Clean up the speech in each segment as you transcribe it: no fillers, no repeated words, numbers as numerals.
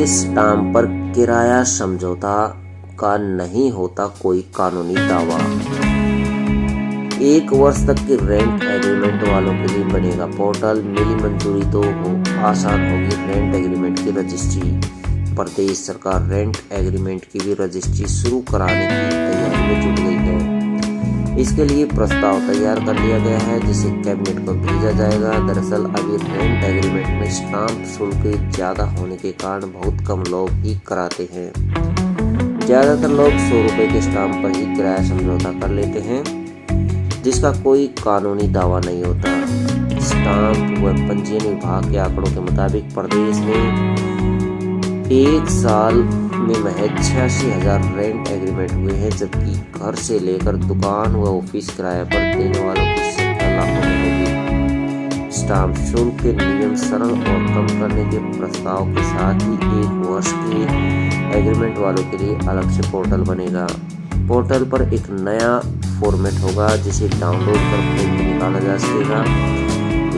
Stamp पर किराया समझौता का नहीं होता कोई कानूनी दावा। 1 वर्ष तक की रेंट एग्रीमेंट वालों के लिए बनेगा पोर्टल। मिली मंजूरी तो आसान होगी रेंट एग्रीमेंट की रजिस्ट्री। प्रदेश सरकार रेंट एग्रीमेंट की भी रजिस्ट्री शुरू कराने की तैयारी में जुट गई है। इसके लिए प्रस्ताव तैयार कर लिया गया है जिसे कैबिनेट को भेजा जाएगा। दरअसल अभी रेंट एग्रीमेंट में स्टाम्प शुल्क ज्यादा होने के कारण बहुत कम लोग ही कराते हैं। ज्यादातर लोग 100 रुपए के स्टाम्प पर ही किराया समझौता कर लेते हैं जिसका कोई कानूनी दावा नहीं होता। स्टाम्प व पंजीयन विभाग के आंकड़ों के मुताबिक प्रदेश में 1 साल में महज 86,000 रेंट एग्रीमेंट हुए हैं, जबकि घर से लेकर दुकान व ऑफिस किराए पर देने वालों की संख्या लाखों में होगी। स्टाम्प शुल्क के नियम सरल और कम करने के प्रस्ताव के साथ ही 1 वर्ष के एग्रीमेंट वालों के लिए अलग से पोर्टल बनेगा। पोर्टल पर एक नया फॉर्मेट होगा जिसे डाउनलोड कर प्रिंट निकाला जा सकेगा।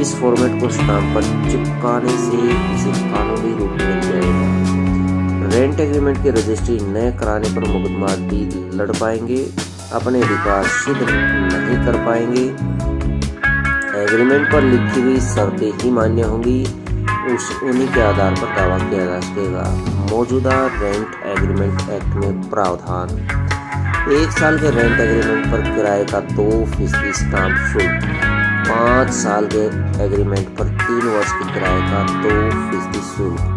इस फॉर्मेट को स्टाम्प पर चिपकाने से इसे कानूनी रूप मिल जाएगा। रेंट एग्रीमेंट की रजिस्ट्री न कराने पर मुकदमा भी लड़ पाएंगे, अपने अधिकार सिद्ध नहीं कर पाएंगे। एग्रीमेंट पर लिखी हुई शर्तें ही मान्य होंगी, उन्हीं के आधार पर दावा किया जा सकेगा। मौजूदा रेंट एग्रीमेंट एक्ट में प्रावधान 1 साल के रेंट एग्रीमेंट पर किराए का 2% स्टाम्प शुल्क, 5 साल के एग्रीमेंट पर 3 वर्ष के किराए का 2% शुल्क,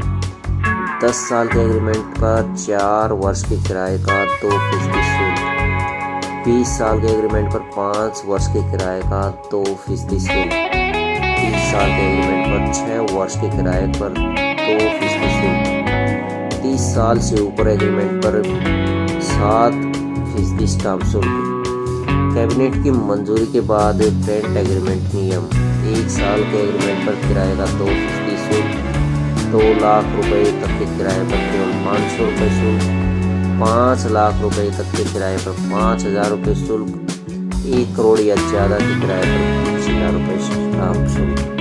10 साल के एग्रीमेंट पर 4 वर्ष के किराए का 2% शुल्क, 20 साल के एग्रीमेंट पर 5 वर्ष के किराए का 2% शुल्क, 30 साल के एग्रीमेंट पर 6 वर्ष के किराए पर 2% शुल्क, 30 साल से ऊपर एग्रीमेंट पर 7% स्टाम्प शुल्क। कैबिनेट की मंजूरी के बाद रेंट एग्रीमेंट नियम 1 साल के एग्रीमेंट पर किराए का 2% शुल्क, 2 लाख रुपए तक के किराए पर केवल 500 रुपये शुल्क, 5 लाख रुपए तक के किराए पर 5,000 रुपये शुल्क, 1 करोड़ या ज्यादा के किराए पर 20,000 रुपये स्टाम्प शुल्क।